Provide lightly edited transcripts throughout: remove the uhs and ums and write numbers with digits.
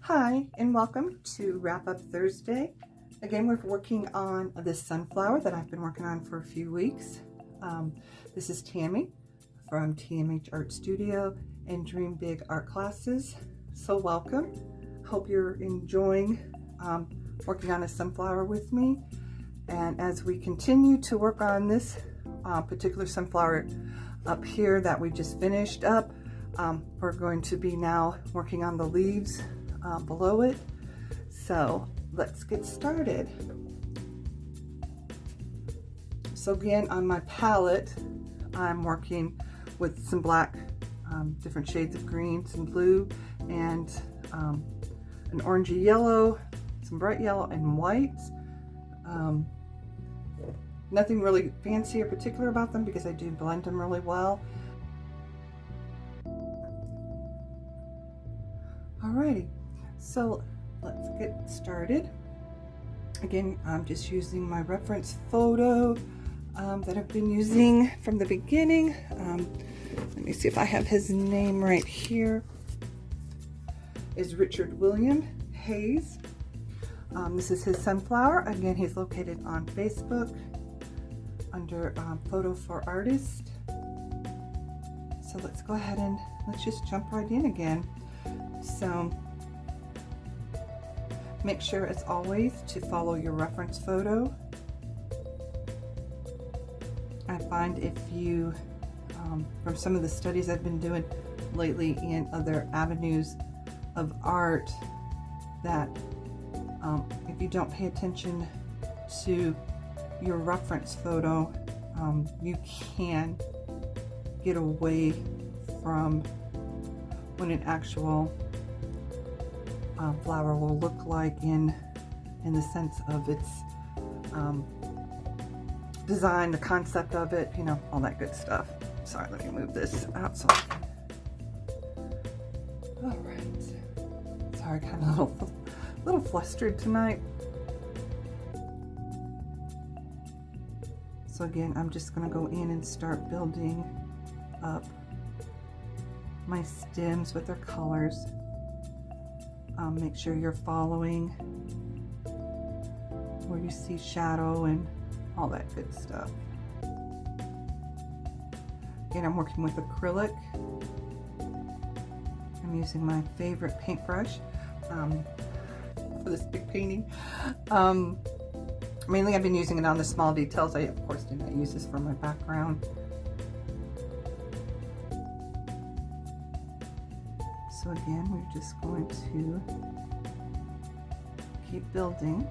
Hi, and welcome to Wrap Up Thursday. Again, we're working on this sunflower that I've been working on for a few weeks. This is Tammy from TMH Art Studio and Dream Big Art Classes. So welcome. Hope you're enjoying working on a sunflower with me. And as we continue to work on this particular sunflower up here that we just finished up, we're going to be now working on the leaves below it. So let's get started. So again, on my palette, I'm working with some black, different shades of green, some blue, and an orangey yellow, some bright yellow, and white. Nothing really fancy or particular about them because I do blend them really well. Alrighty, so let's get started. Again, I'm just using my reference photo that I've been using from the beginning. Let me see if I have his name right here. Is Richard William Hayes. This is his sunflower. Again, he's located on Facebook under Photo for Artists. So let's go ahead and let's just jump right in again. So make sure, as always, to follow your reference photo. I find if you, from some of the studies I've been doing lately in other avenues of art, that if you don't pay attention to your reference photo, you can get away from what an actual flower will look like in the sense of its design, the concept of it, you know, all that good stuff. Sorry, let me move this out so I can. All right. Sorry, kind of a little flustered tonight. So again, I'm just going to go in and start building up my stems with their colors. Make sure you're following where you see shadow and all that good stuff. Again, I'm working with acrylic. I'm using my favorite paintbrush for this big painting. Mainly I've been using it on the small details. I, of course, did not use this for my background. So again, we're just going to keep building.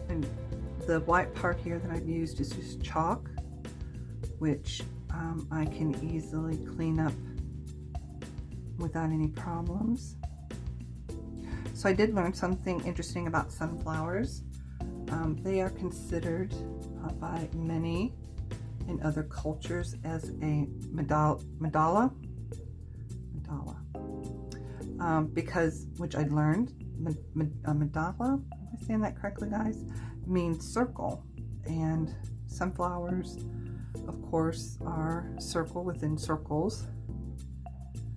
And the white part here that I've used is just chalk, which I can easily clean up without any problems. So I did learn something interesting about sunflowers. They are considered by many in other cultures as a mandala, because, which I learned, mandala, am I saying that correctly, guys, means circle, and sunflowers, of course, are circle within circles,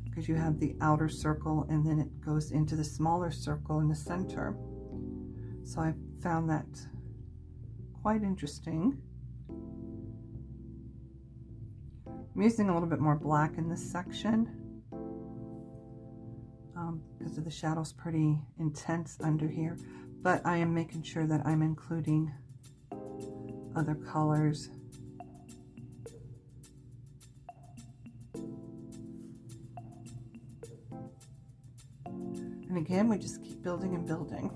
because you have the outer circle and then it goes into the smaller circle in the center. So I found that quite interesting. I'm using a little bit more black in this section because of the shadow's pretty intense under here, but I am making sure that I'm including other colors. And again, we just keep building and building.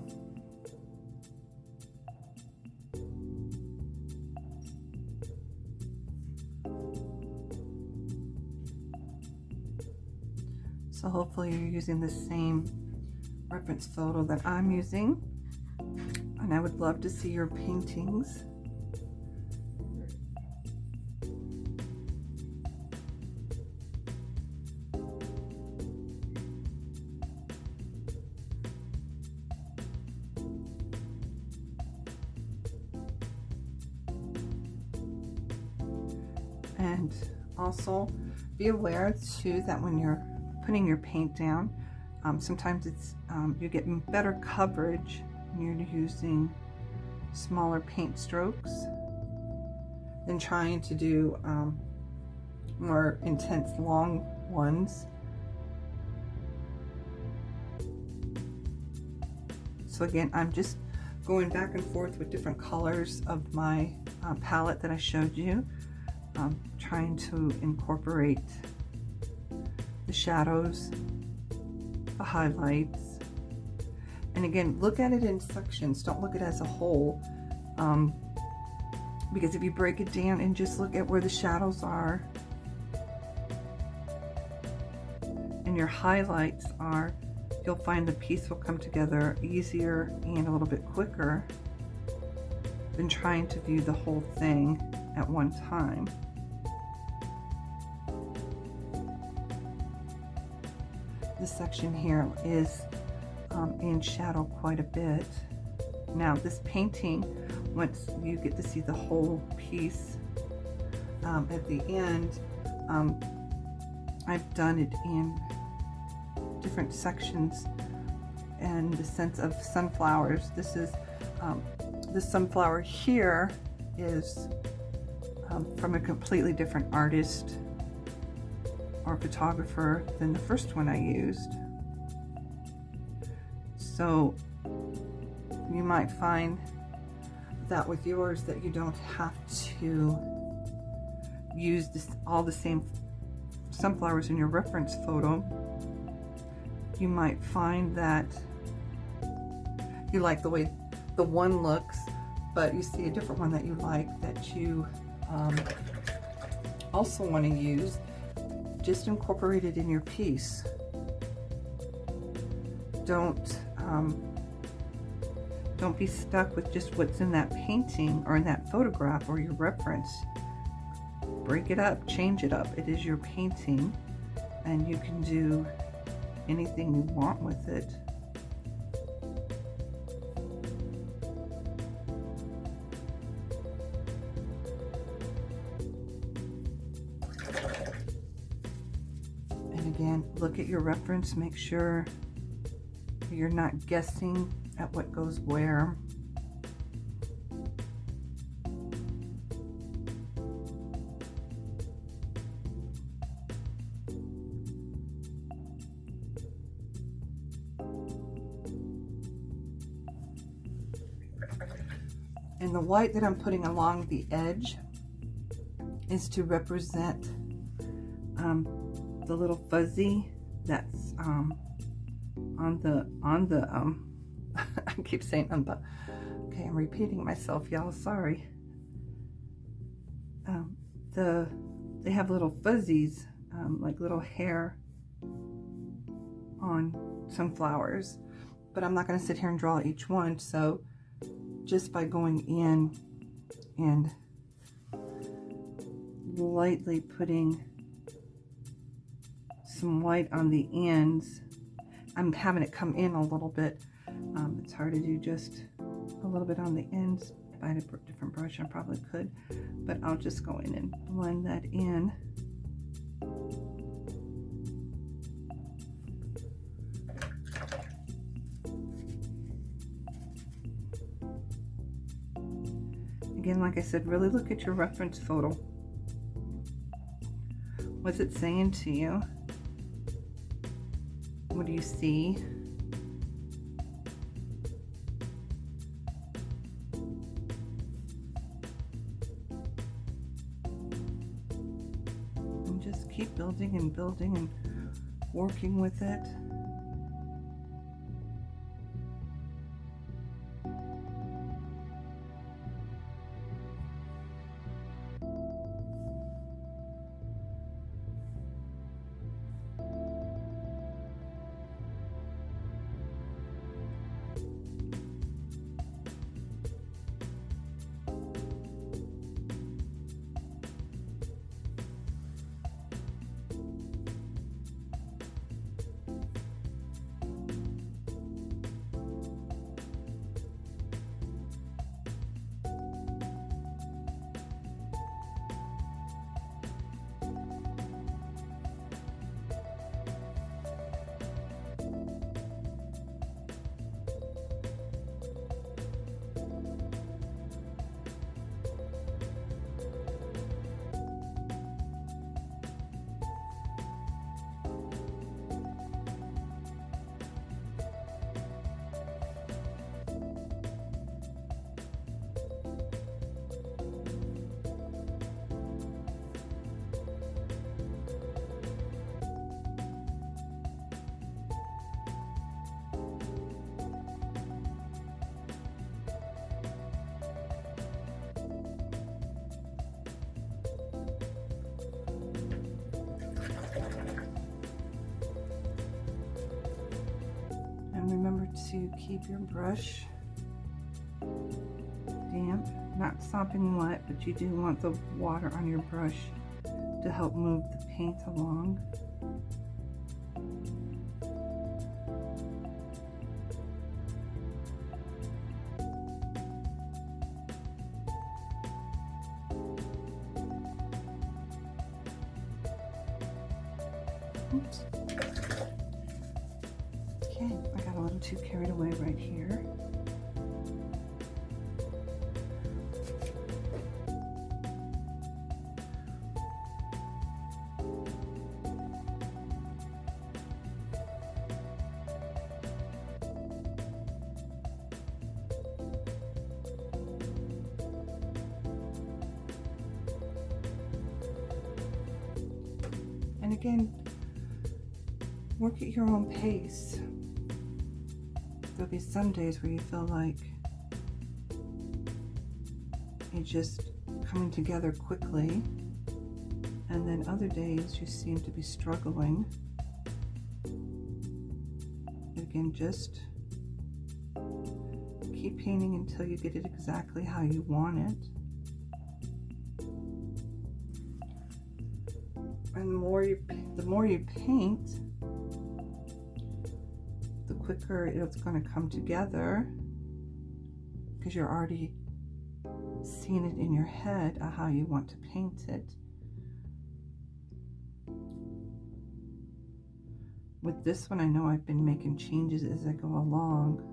So hopefully you're using the same reference photo that I'm using. And I would love to see your paintings. And also be aware too that when you're putting your paint down, sometimes it's you get better coverage when you're using smaller paint strokes than trying to do more intense long ones. So again, I'm just going back and forth with different colors of my palette that I showed you, trying to incorporate the shadows, the highlights, and again, look at it in sections. Don't look at it as a whole, because if you break it down and just look at where the shadows are and your highlights are, you'll find the piece will come together easier and a little bit quicker than trying to view the whole thing at one time. This section here is in shadow quite a bit. Now this painting, once you get to see the whole piece at the end, I've done it in different sections in the sense of sunflowers. This is the sunflower here is from a completely different artist or photographer than the first one I used. So you might find that with yours that you don't have to use all the same sunflowers in your reference photo. You might find that you like the way the one looks, but you see a different one that you like that you also want to use. Just incorporate it in your piece. Don't be stuck with just what's in that painting or in that photograph or your reference. Break it up, change it up. It is your painting, and you can do anything you want with it. And again, look at your reference, make sure you're not guessing at what goes where. And the white that I'm putting along the edge is to represent the little fuzzy that's on the I keep saying okay, I'm repeating myself, y'all, sorry. They have little fuzzies, like little hair on sunflowers, but I'm not going to sit here and draw each one. So just by going in and lightly putting some white on the ends, I'm having it come in a little bit. It's hard to do just a little bit on the ends. If I had a different brush, I probably could, but I'll just go in and blend that in. Again, like I said, really look at your reference photo. What's it saying to you? What do you see? And just keep building and building and working with it. to keep your brush damp, not sopping wet, but you do want the water on your brush to help move the paint along. Oops. Okay, I got a little too carried away right here. And again, work at your own pace. There'll be some days where you feel like it's just coming together quickly, and then other days you seem to be struggling. Again, just keep painting until you get it exactly how you want it. And the more you paint, the quicker it's going to come together, because you're already seeing it in your head how you want to paint it. With this one, I know I've been making changes as I go along,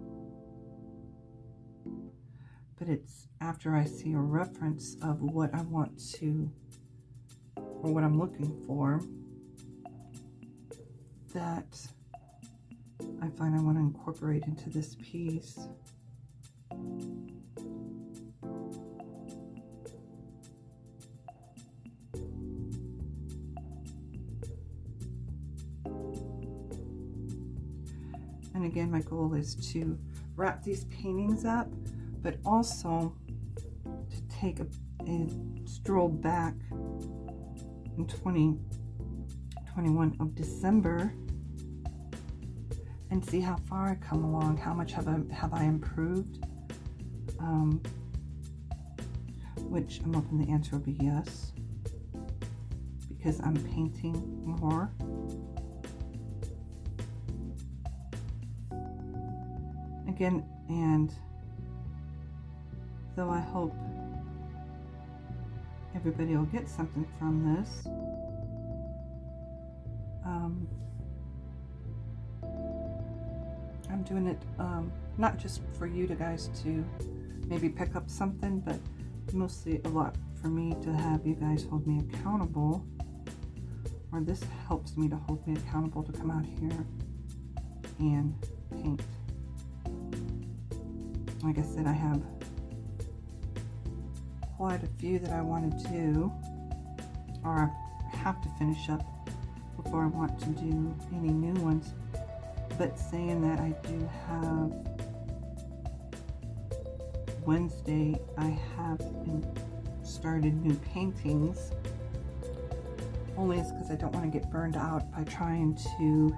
but it's after I see a reference of what I want to, or what I'm looking for, that I find I want to incorporate into this piece. And again, my goal is to wrap these paintings up, but also to take a stroll back in 2021 of December and see how far I come along, how much have I improved, which I'm hoping the answer will be yes, because I'm painting more. Again, and though I hope everybody will get something from this, I'm doing it not just for you guys to maybe pick up something, but mostly a lot for me to have you guys hold me accountable, or this helps me to hold me accountable to come out here and paint. Like I said, I have quite a few that I want to do, or I have to finish up before I want to do any new ones. But saying that, I do have Wednesday, I have started new paintings. Only it's because I don't want to get burned out by trying to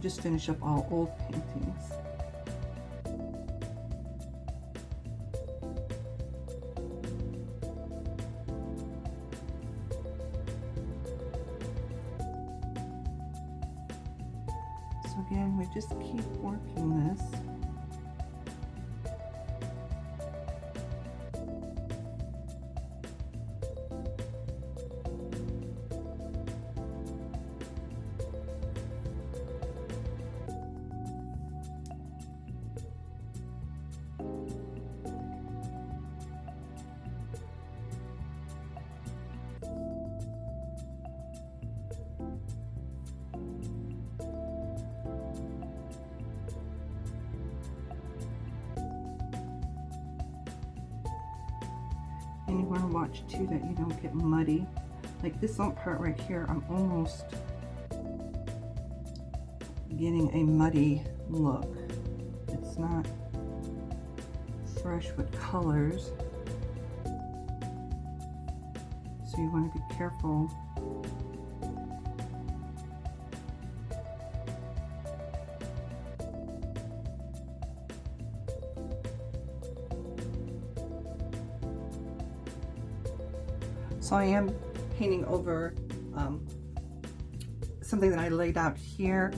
just finish up all old paintings. So again, we just keep working this. And you want to watch too that you don't get muddy. Like this part right here, I'm almost getting a muddy look. It's not fresh with colors. So you want to be careful So I am painting over something that I laid out here.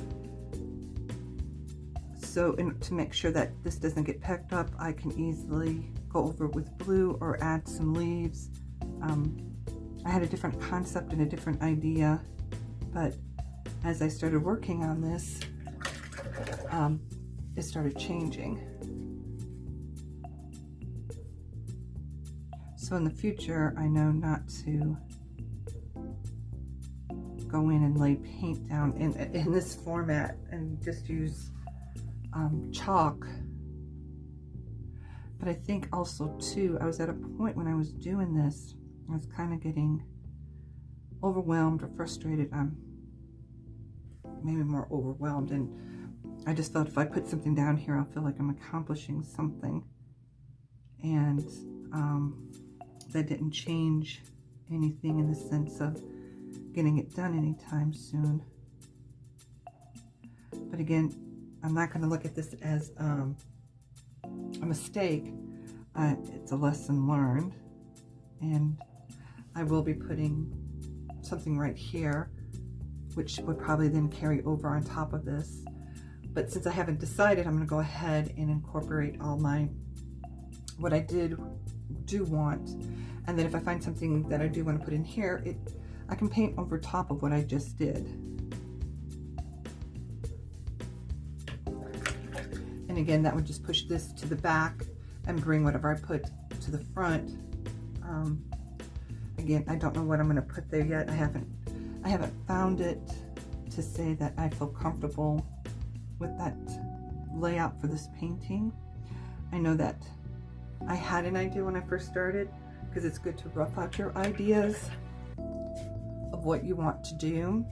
So to make sure that this doesn't get pecked up, I can easily go over it with blue or add some leaves. I had a different concept and a different idea, but as I started working on this, it started changing. So in the future, I know not to go in and lay paint down in this format and just use chalk. But I think also too, I was at a point when I was doing this, I was kind of getting overwhelmed or frustrated. Maybe more overwhelmed, and I just thought if I put something down here, I'll feel like I'm accomplishing something. And that didn't change anything in the sense of getting it done anytime soon. But again, I'm not going to look at this as a mistake. It's a lesson learned, and I will be putting something right here, which would probably then carry over on top of this. But since I haven't decided, I'm going to go ahead and incorporate all what I do want, and then if I find something that I do want to put in here, I can paint over top of what I just did. And again, that would just push this to the back and bring whatever I put to the front. Again, I don't know what I'm going to put there yet. I haven't found it to say that I feel comfortable with that layout for this painting. I know that I had an idea when I first started, because it's good to rough out your ideas of what you want to do.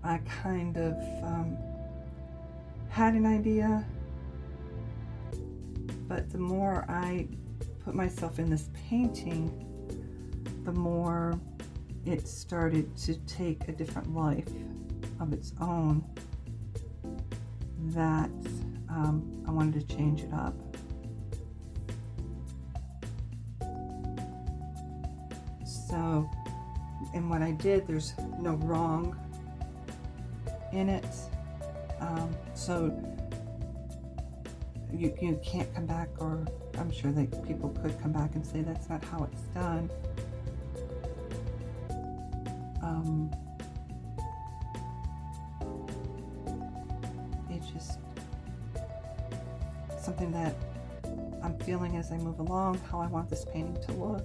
I kind of had an idea, but the more I put myself in this painting, the more it started to take a different life of its own, that I wanted to change it up. So, and what I did, there's no wrong in it. So you can't come back, or I'm sure that people could come back and say that's not how it's done. It's just something that I'm feeling as I move along, how I want this painting to look.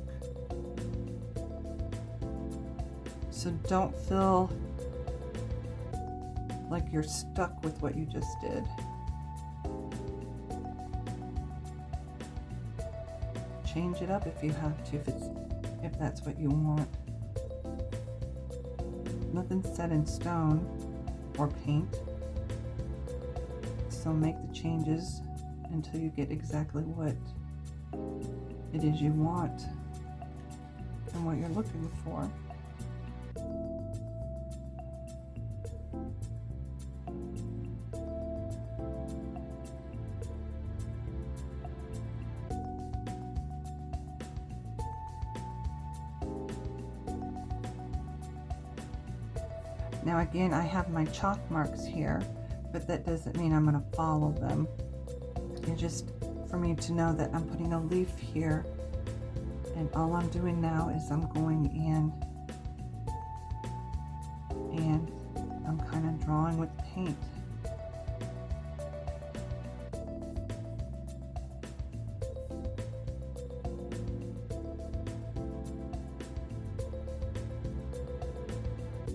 So don't feel like you're stuck with what you just did. Change it up if you have to, if that's what you want. Nothing's set in stone or paint, so make the changes until you get exactly what it is you want and what you're looking for. Now again, I have my chalk marks here, but that doesn't mean I'm going to follow them. It's just for me to know that I'm putting a leaf here, and all I'm doing now is I'm going in and I'm kind of drawing with paint.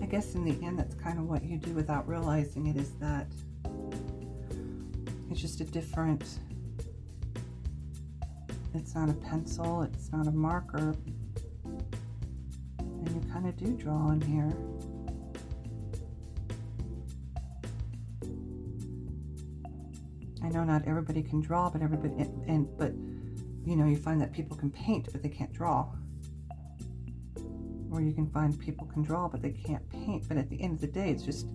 I guess in the end, that's kind of what you do without realizing it, is that it's just a different, it's not a pencil, it's not a marker, and you kind of do draw in here. I know not everybody can draw, but but you know, you find that people can paint, but they can't draw. Or you can find people can draw, but they can't paint. But at the end of the day, it's just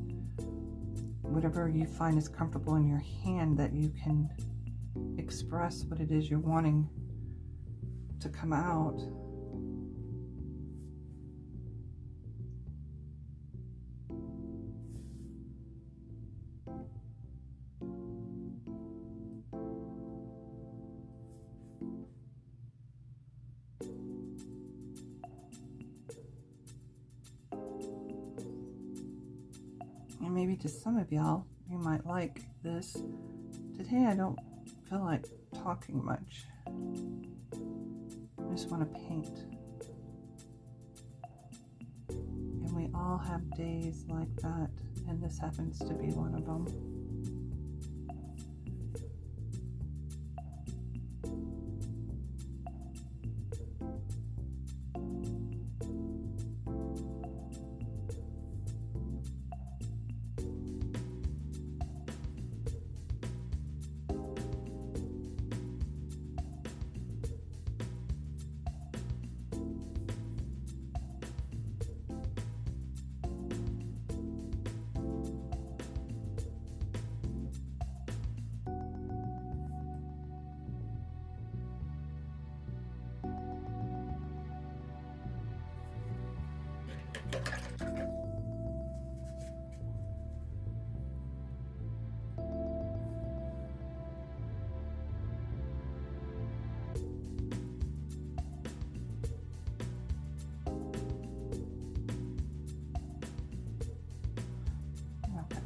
whatever you find is comfortable in your hand that you can express what it is you're wanting to come out. And maybe to some of y'all, you might like this. Today I don't feel like talking much. I just want to paint. And we all have days like that, and this happens to be one of them.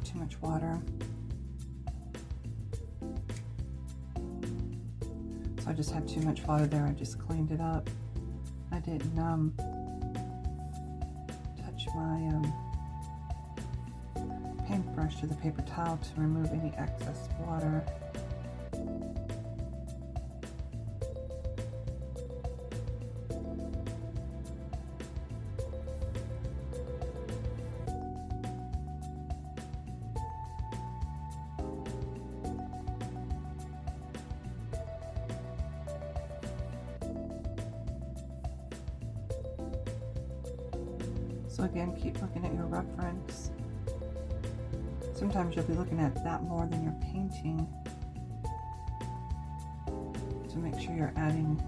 Too much water. So I just had too much water there. I just cleaned it up. I didn't touch my paintbrush to the paper towel to remove any excess water. So again, keep looking at your reference. Sometimes you'll be looking at that more than you're painting, to make sure you're adding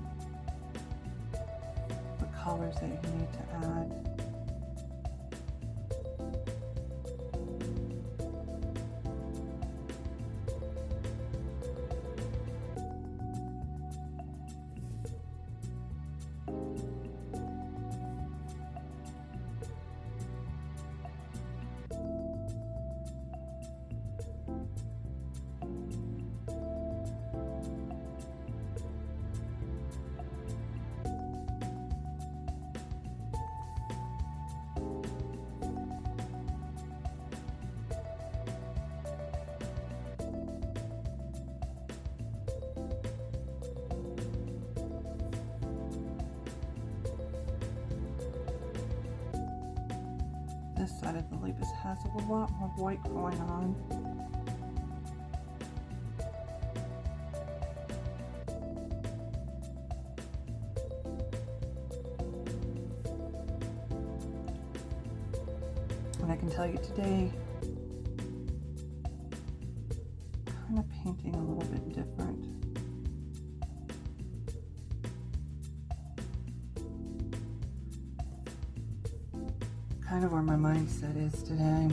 the colors that you need to add. This side of the leaf has a lot more white going on. And I can tell you today, kind of painting a little bit different. Kind of where my mindset is today.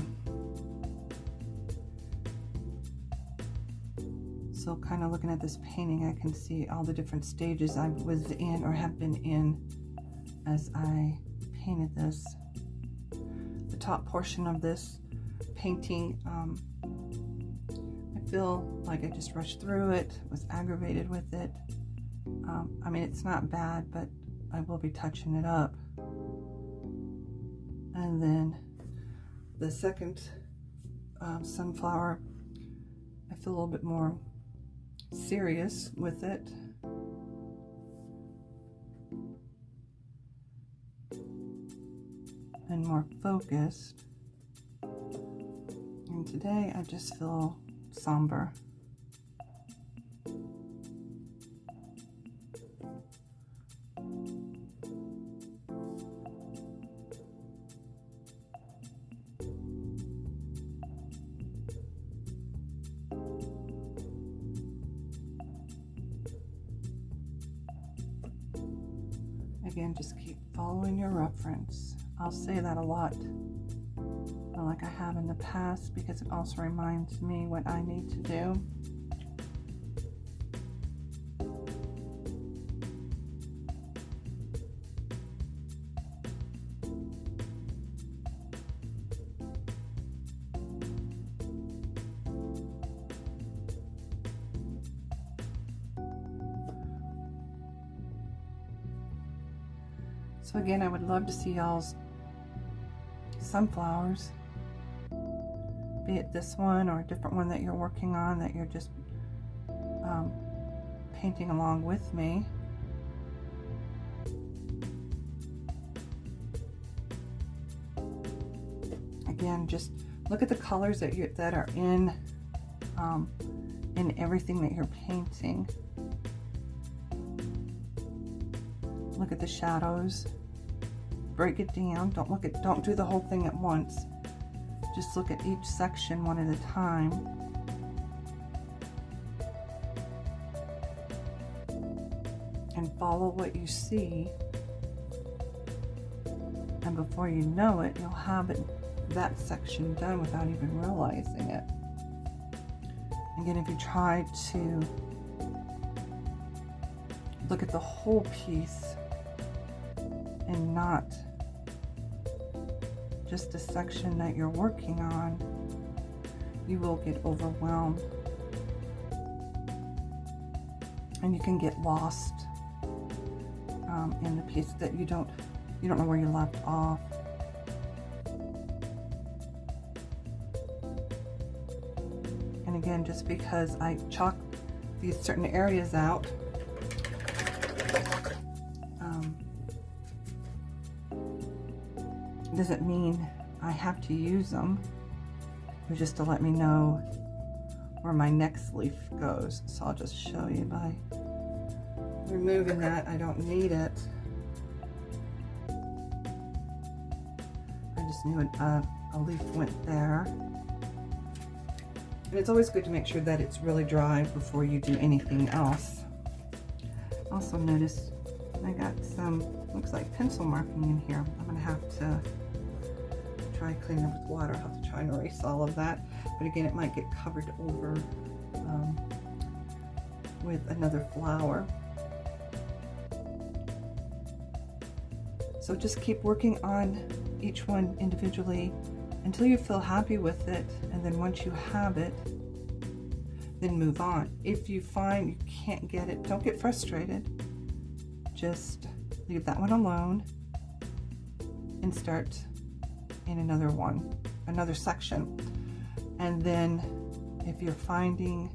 So kind of looking at this painting, I can see all the different stages I was in or have been in as I painted this. The top portion of this painting, I feel like I just rushed through it, was aggravated with it. I mean, it's not bad, but I will be touching it up. And then the second sunflower, I feel a little bit more serious with it. And more focused. And today I just feel somber. Again, just keep following your reference. I'll say that a lot, like I have in the past, because it also reminds me what I need to do. So again, I would love to see y'all's sunflowers, be it this one or a different one that you're working on that you're just painting along with me. Again, just look at the colors that are in everything that you're painting. Look at the shadows. Break it down. Don't do the whole thing at once. Just look at each section one at a time. And follow what you see. And before you know it, you'll have that section done without even realizing it. Again, if you try to look at the whole piece and not just a section that you're working on, you will get overwhelmed. And you can get lost in the piece that you don't know where you left off. And again, just because I chalk these certain areas out, doesn't mean I have to use them. It's just to let me know where my next leaf goes. So I'll just show you by removing that. I don't need it. I just knew a leaf went there. And it's always good to make sure that it's really dry before you do anything else. Also notice I got some, looks like pencil marking in here. I'm gonna have to try cleaning it with water. I'll have to try and erase all of that. But again, it might get covered over with another flower. So just keep working on each one individually until you feel happy with it. And then once you have it, then move on. If you find you can't get it, don't get frustrated. Just leave that one alone and start in another section. And then if you're finding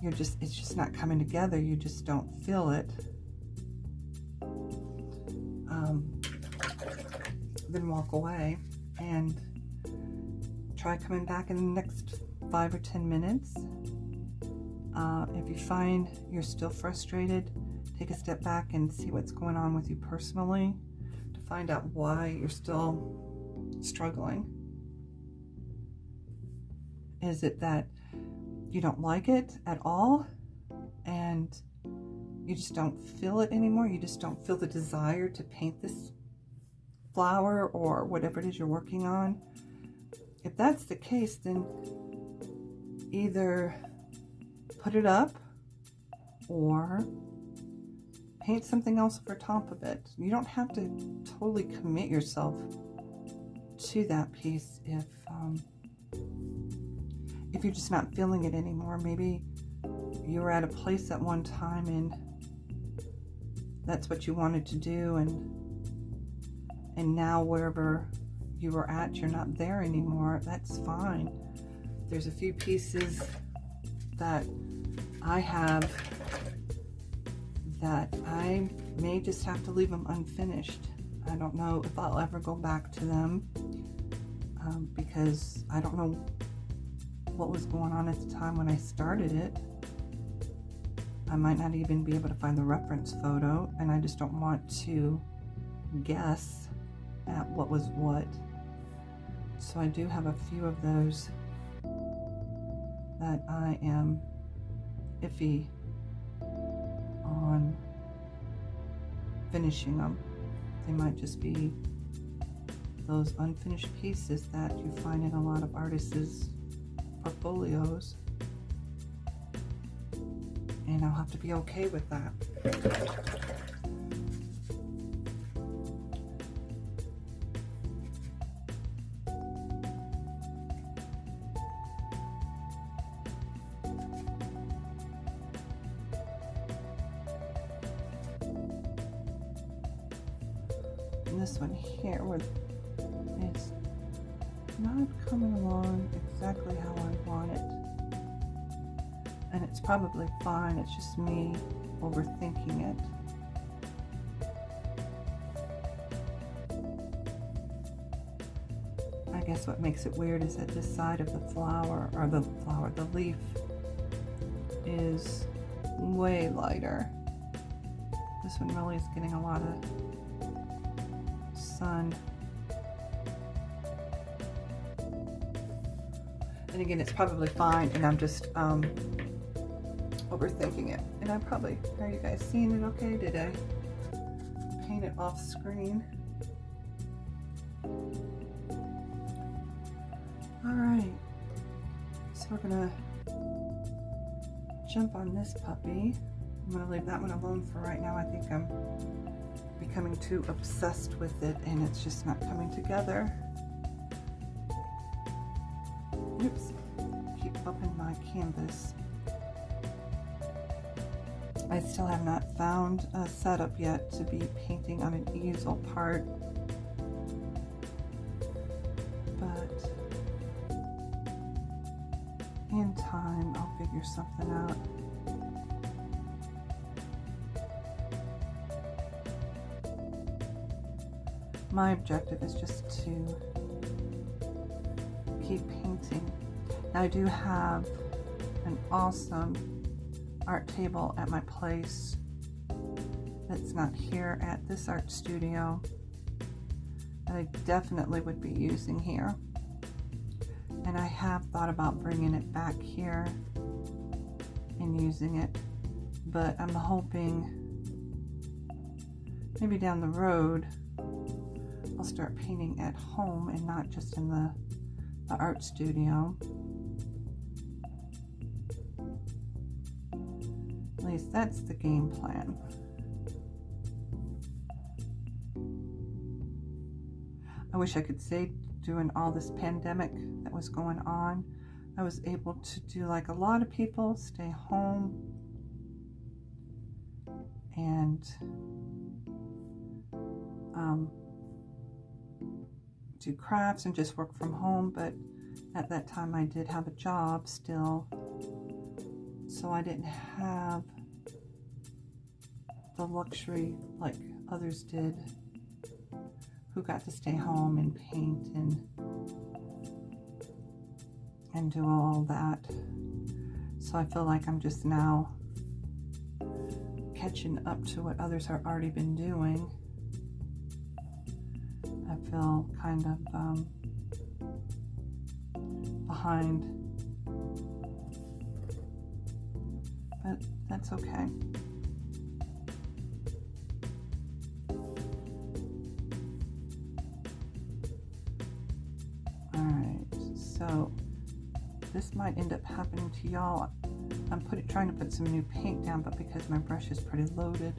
it's just not coming together, you just don't feel it, then walk away and try coming back in the next 5 or 10 minutes. If you find you're still frustrated, take a step back and see what's going on with you personally to find out why you're still struggling. Is it that you don't like it at all and you just don't feel it anymore? You just don't feel the desire to paint this flower or whatever it is you're working on? If that's the case, then either put it up or paint something else over top of it. You don't have to totally commit yourself to that piece if you're just not feeling it anymore. Maybe you were at a place at one time and that's what you wanted to do, and now wherever you were at, you're not there anymore. That's fine. There's a few pieces that I have that I may just have to leave them unfinished. I don't know if I'll ever go back to them because I don't know what was going on at the time when I started it. I might not even be able to find the reference photo, and I just don't want to guess at what was what. So I do have a few of those that I am iffy on finishing them. They might just be those unfinished pieces that you find in a lot of artists' portfolios, and I'll have to be okay with that. this one here where it's not coming along exactly how I want it. And it's probably fine, it's just me overthinking it. I guess what makes it weird is that this side of the flower, or the leaf is way lighter. This one really is getting a lot of sun. And again, it's probably fine, and I'm just overthinking it. And I'm probably, are you guys seeing it okay? Did I paint it off screen? All right, so we're gonna jump on this puppy. I'm gonna leave that one alone for right now. I think I'm becoming too obsessed with it and it's just not coming together. Oops, keep bumping my canvas. I still have not found a setup yet to be painting on an easel part, but in time I'll figure something out. My objective is just to keep painting. Now I do have an awesome art table at my place that's not here at this art studio that I definitely would be using here. And I have thought about bringing it back here and using it, but I'm hoping maybe down the road I'll start painting at home and not just in the art studio. At least that's the game plan. I wish I could say during all this pandemic that was going on, I was able to do like a lot of people, stay home and do crafts and just work from home, but at that time I did have a job still, so I didn't have the luxury like others did who got to stay home and paint and do all that. So I feel like I'm just now catching up to what others have already been doing. I feel kind of behind, but that's okay. Alright, so this might end up happening to y'all. I'm trying to put some new paint down, but because my brush is pretty loaded,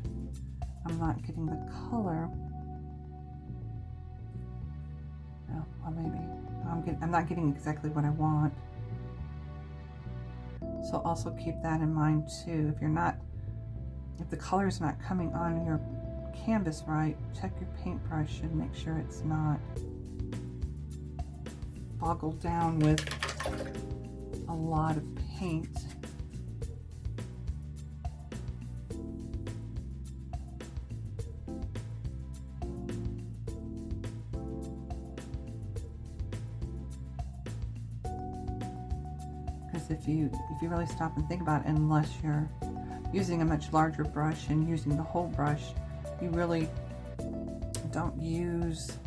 I'm not getting the color. No, well maybe. I'm not getting exactly what I want. So also keep that in mind too. If the color is not coming on your canvas right, check your paintbrush and make sure it's not boggled down with a lot of paint. Because if you really stop and think about it, unless you're using a much larger brush and using the whole brush, you really don't use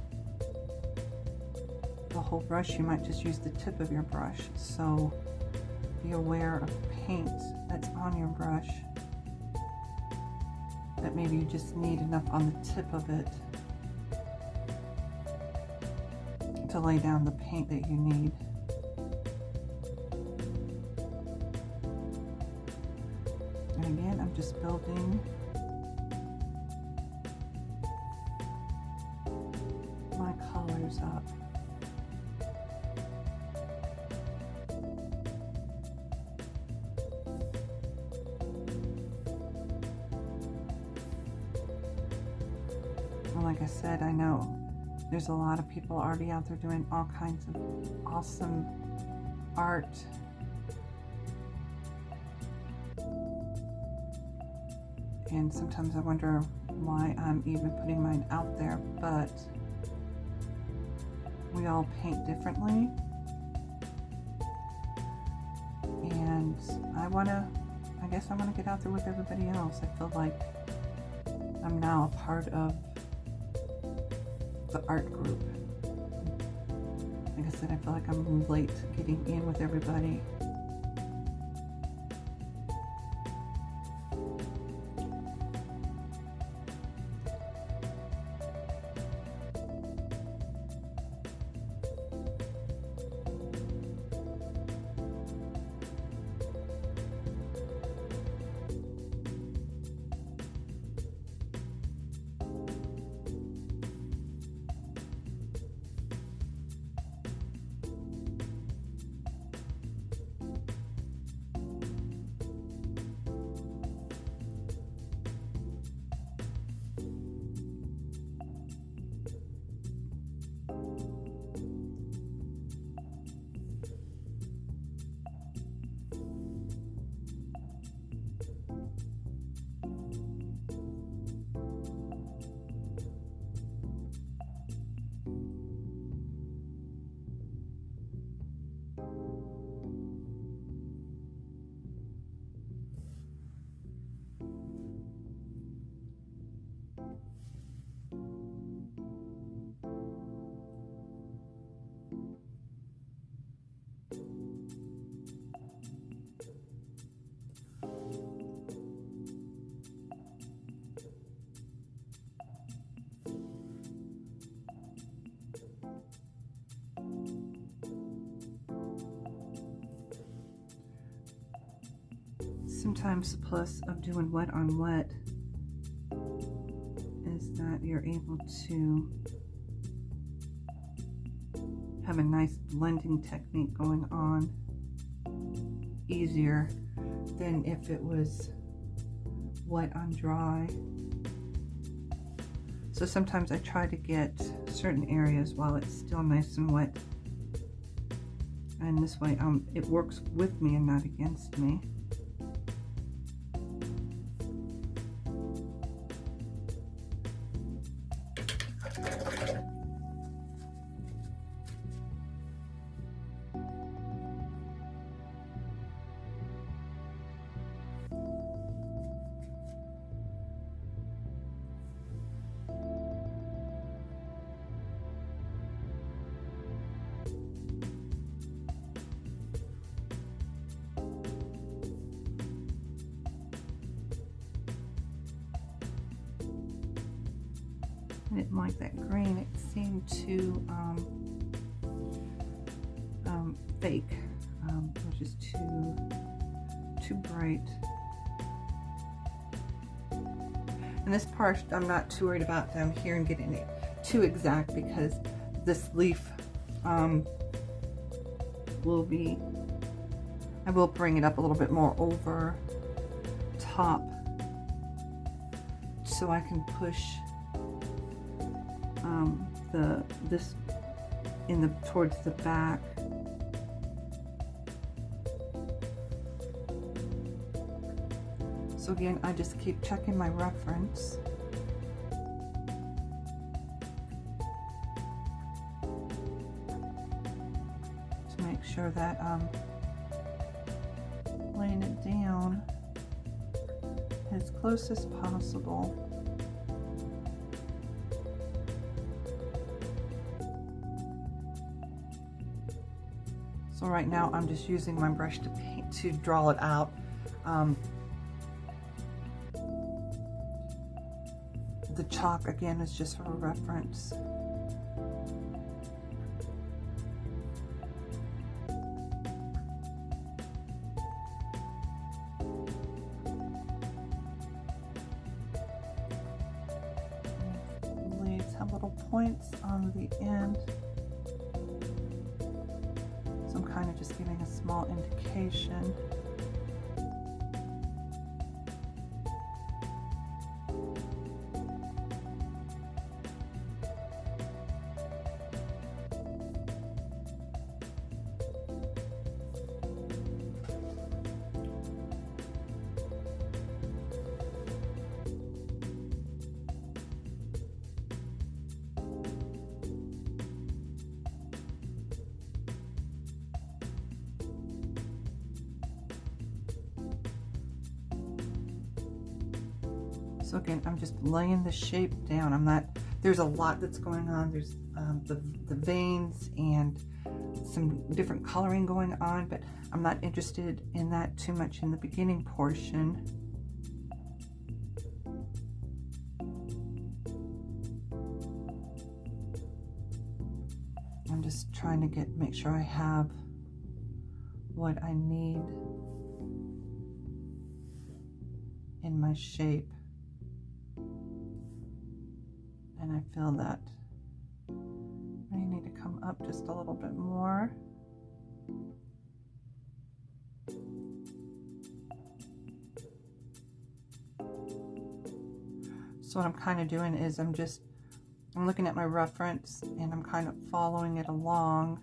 the whole brush. You might just use the tip of your brush. So be aware of paint that's on your brush, that maybe you just need enough on the tip of it to lay down the paint that you need. And again, I'm just building my colors up. like I said, I know there's a lot of people already out there doing all kinds of awesome art. And sometimes I wonder why I'm even putting mine out there, but we all paint differently. And I guess I want to get out there with everybody else. I feel like I'm now a part of the art group. Like I said, I feel like I'm late getting in with everybody. Sometimes the plus of doing wet on wet is that you're able to have a nice blending technique going on easier than if it was wet on dry. So sometimes I try to get certain areas while it's still nice and wet, and this way it works with me and not against me. I didn't like that green. It seemed too fake. It was just too bright. And this part, I'm not too worried about down here and getting it too exact, because this leaf I will bring it up a little bit more over top so I can push this towards the back. So again, I just keep checking my reference. To make sure that I'm laying it down as close as possible. So right now I'm just using my brush to paint, to draw it out. The chalk again is just for a reference. Leaves have little points on the end. So I'm kind of just giving a small indication. So again, I'm just laying the shape down. I'm not, there's a lot that's going on. There's the veins and some different coloring going on, but I'm not interested in that too much in the beginning portion. I'm just trying to make sure I have what I need in my shape. And I feel that I need to come up just a little bit more. So what I'm kind of doing is I'm looking at my reference and I'm kind of following it along.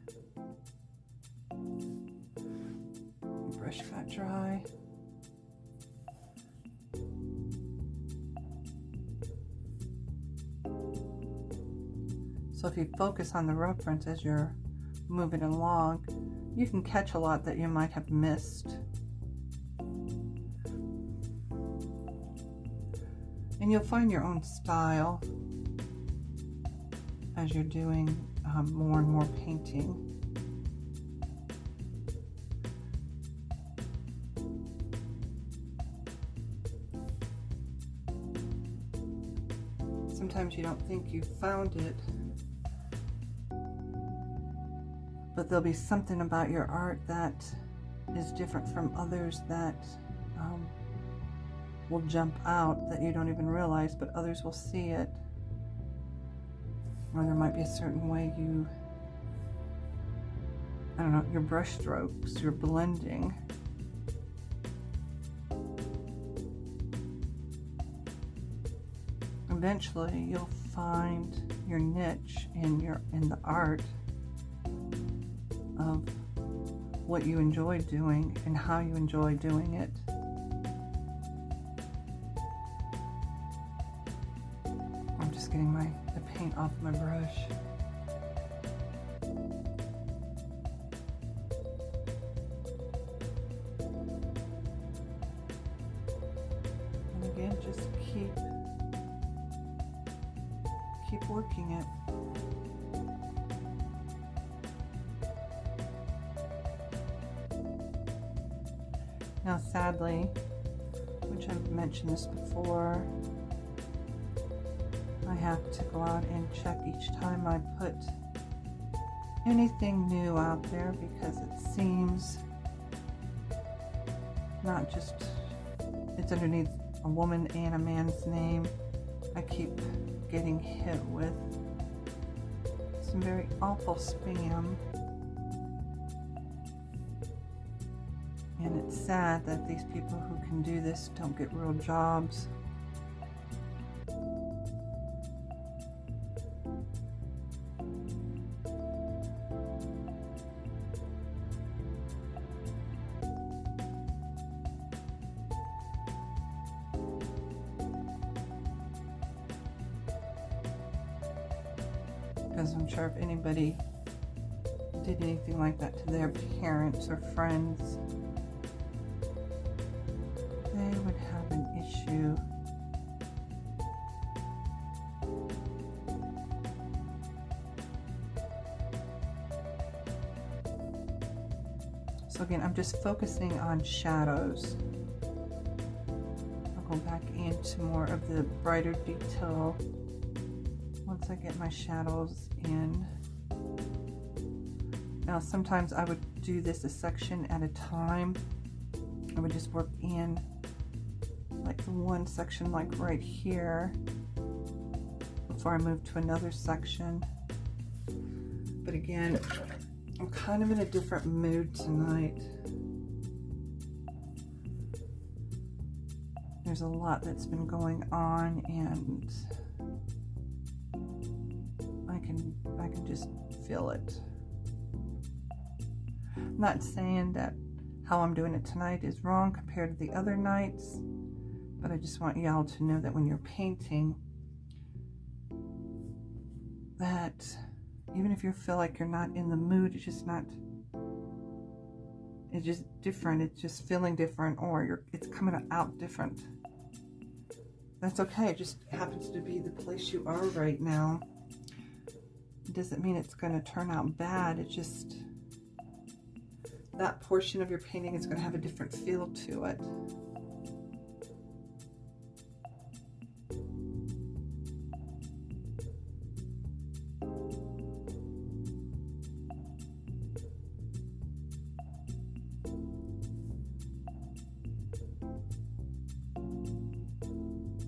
Brush got dry. So if you focus on the reference as you're moving along, you can catch a lot that you might have missed. And you'll find your own style as you're doing more and more painting. Sometimes you don't think you found it, but there'll be something about your art that is different from others that will jump out that you don't even realize, but others will see it. Or there might be a certain way you, I don't know, your brush strokes, your blending. Eventually you'll find your niche in the art of what you enjoy doing and how you enjoy doing it. I'm just getting the paint off my brush. And again, just keep working it. Now sadly, which I've mentioned this before, I have to go out and check each time I put anything new out there, because it seems not just, it's underneath a woman and a man's name. I keep getting hit with some very awful spam. And it's sad that these people who can do this don't get real jobs. Because I'm sure if anybody did anything like that to their parents or friends, they would have an issue. So again, I'm just focusing on shadows. I'll go back into more of the brighter detail once I get my shadows in. Now sometimes I would do this a section at a time. I would just work in like the one section like right here before I move to another section. But again, I'm kind of in a different mood tonight. There's a lot that's been going on, and I can just feel it. I'm not saying that how I'm doing it tonight is wrong compared to the other nights, but I just want y'all to know that when you're painting, that even if you feel like you're not in the mood, it's just different. It's just feeling different, or it's coming out different. that's okay. It just happens to be the place you are right now. It doesn't mean it's going to turn out bad. It just, that portion of your painting is going to have a different feel to it.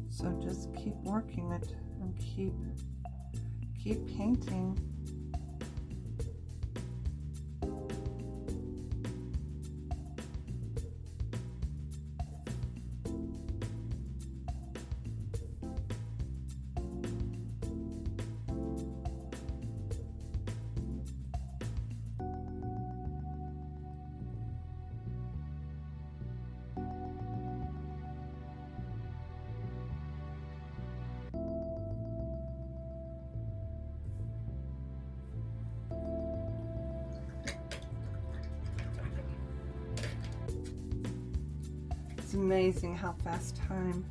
So just keep working it and keep painting. It's amazing how fast time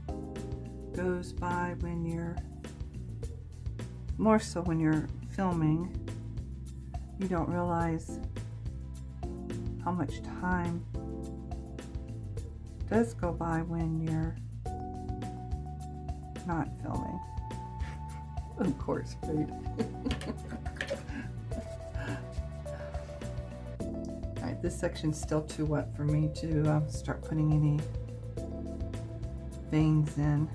goes by when you're, more so when you're filming. You don't realize how much time does go by when you're not filming. Of course, right? Alright, this section's still too wet for me to start putting any veins in.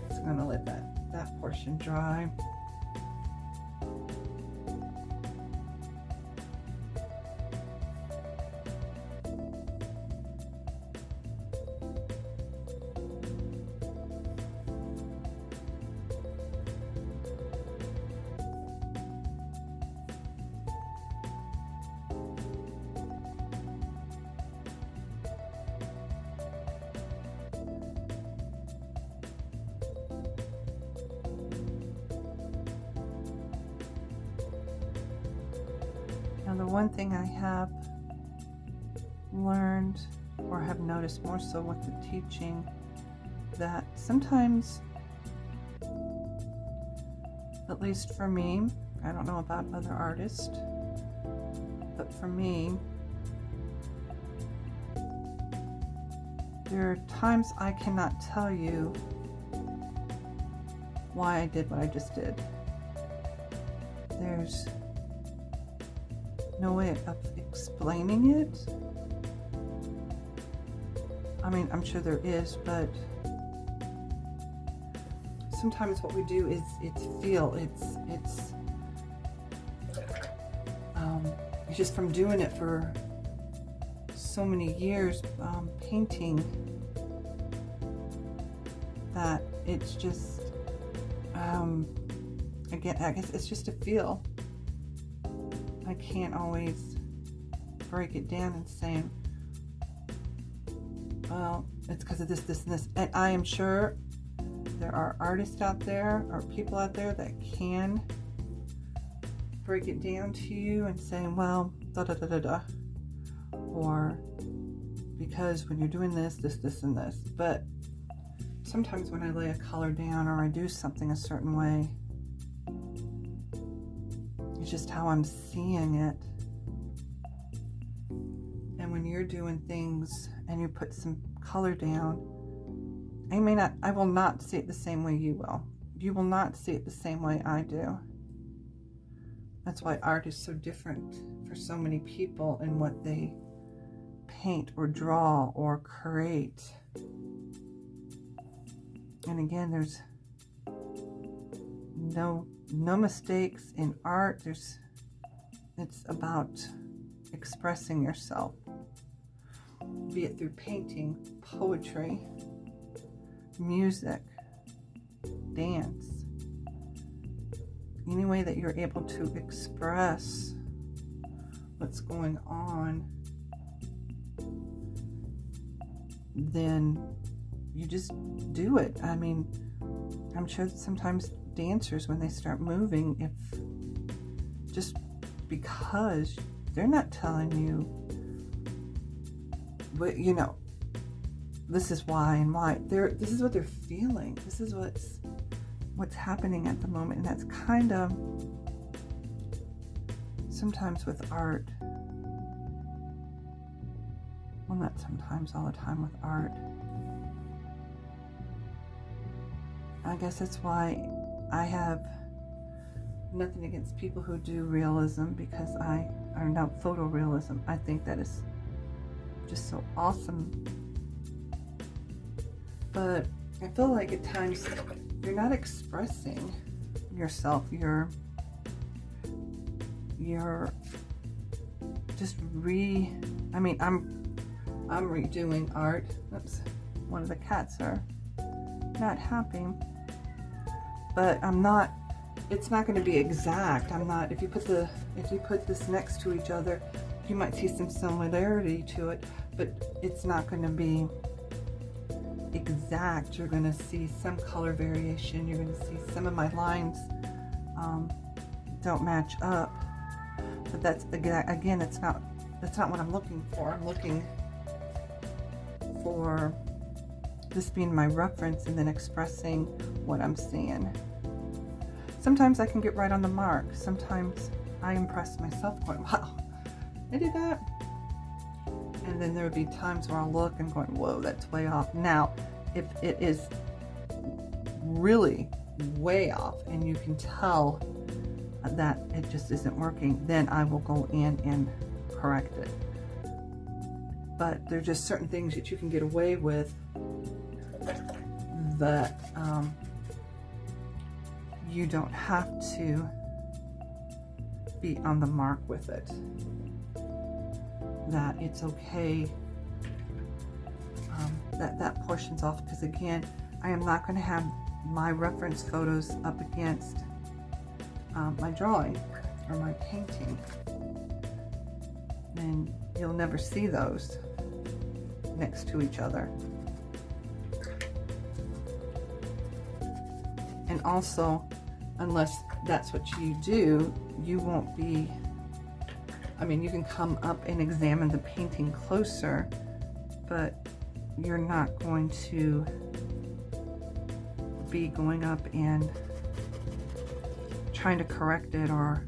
Just gonna let that portion dry. Now, the one thing I have learned or have noticed more so with the teaching, that sometimes, at least for me, I don't know about other artists, but for me, there are times I cannot tell you why I did what I just did. There's no way of explaining it. I mean, I'm sure there is, but sometimes what we do is it's just from doing it for so many years, painting, that it's just again, I guess it's just a feel. I can't always break it down and say, well, it's because of this, this, and this. And I am sure there are artists out there or people out there that can break it down to you and say, well, da da da da da, or because when you're doing this, this, this, and this. But sometimes when I lay a color down or I do something a certain way, it's just how I'm seeing it. And when you're doing things and you put some color down, I will not see it the same way you will. You will not see it the same way I do. That's why art is so different for so many people in what they paint or draw or create. And again, there's no mistakes in art. It's about expressing yourself, be it through painting, poetry, music, dance, any way that you're able to express what's going on, then you just do it. I mean, I'm sure that sometimes dancers, when they start moving, if just because they're not telling you, but you know, this is why and why. This is what they're feeling. This is what's happening at the moment. And that's kind of, sometimes with art, well, not sometimes, all the time with art. I guess that's why I have nothing against people who do realism, because or no, photorealism. I think that is just so awesome. But I feel like at times you're not expressing yourself. You're just I'm redoing art. Oops, one of the cats are not happy. But I'm not, it's not going to be exact. I'm not, if you put this next to each other, you might see some similarity to it, but it's not going to be exact. You're going to see some color variation. You're going to see some of my lines don't match up. But that's, again, that's not what I'm looking for. I'm looking for this being my reference and then expressing what I'm seeing. Sometimes I can get right on the mark. Sometimes I impress myself going, wow, I did that. And then there would be times where I'll look and going, whoa, that's way off. Now, if it is really way off and you can tell that it just isn't working, then I will go in and correct it. But there's just certain things that you can get away with that you don't have to be on the mark with it. That it's okay that portion's off, because again, I am not going to have my reference photos up against my drawing or my painting, and you'll never see those next to each other. And also, unless that's what you do, you won't be, I mean, you can come up and examine the painting closer, but you're not going to be going up and trying to correct it or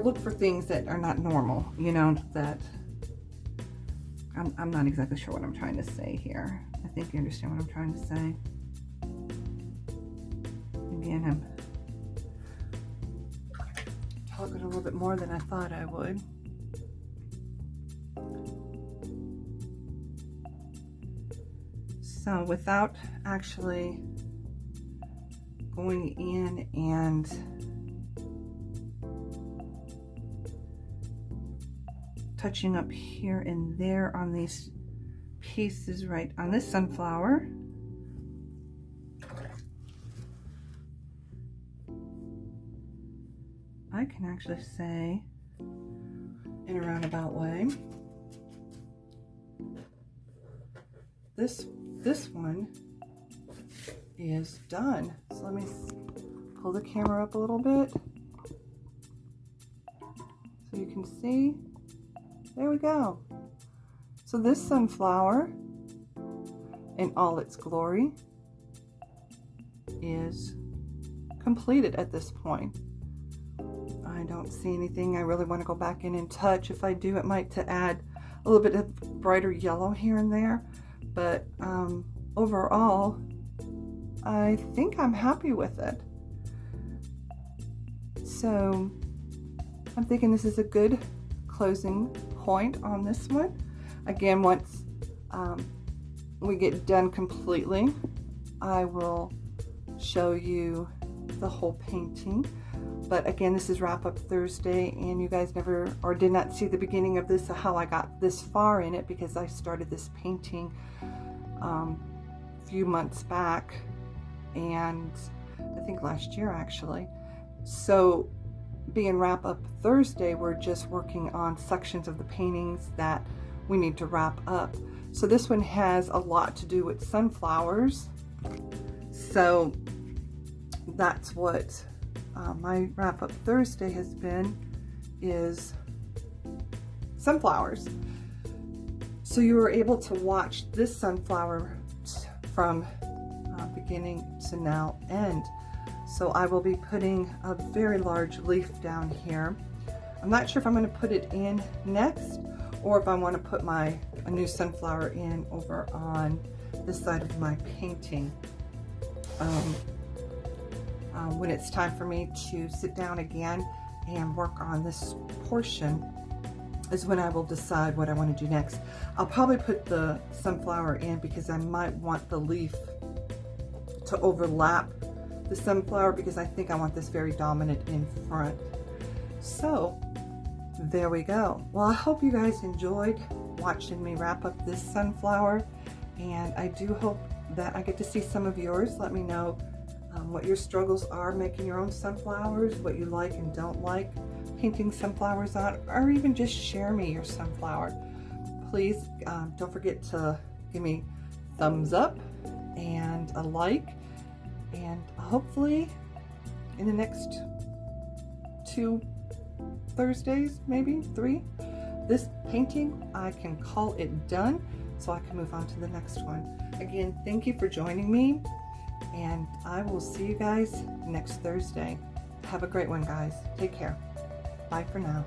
look for things that are not normal, you know, that I'm not exactly sure what I'm trying to say here. I think you understand what I'm trying to say. Again, I'm talking a little bit more than I thought I would. So without actually going in and touching up here and there on these pieces, right on this sunflower, I can actually say in a roundabout way, this one is done. So let me pull the camera up a little bit so you can see. There we go. So this sunflower in all its glory is completed at this point. I don't see anything I really want to go back in and touch. If I do, it might to add a little bit of brighter yellow here and there. But overall, I think I'm happy with it. So I'm thinking this is a good closing point on this one. Again, once we get done completely, I will show you the whole painting. But again, this is Wrap Up Thursday, and you guys never or did not see the beginning of this, how I got this far in it, because I started this painting a few months back, and I think last year actually. So being Wrap Up Thursday, we're just working on sections of the paintings that we need to wrap up. So this one has a lot to do with sunflowers. So that's what my Wrap Up Thursday has been, is sunflowers. So you were able to watch this sunflower from beginning to now end. So I will be putting a very large leaf down here. I'm not sure if I'm going to put it in next or if I want to put a new sunflower in over on this side of my painting. When it's time for me to sit down again and work on this portion is when I will decide what I want to do next. I'll probably put the sunflower in because I might want the leaf to overlap the sunflower because I think I want this very dominant in front. So there we go. Well, I hope you guys enjoyed watching me wrap up this sunflower, and I do hope that I get to see some of yours. Let me know what your struggles are making your own sunflowers, what you like and don't like painting sunflowers on, or even just share me your sunflower. Please don't forget to give me thumbs up and a like, and hopefully in the next 2 Thursdays, maybe 3, this painting I can call it done so I can move on to the next one. Again, thank you for joining me, and I will see you guys next Thursday. Have a great one, guys. Take care. Bye for now.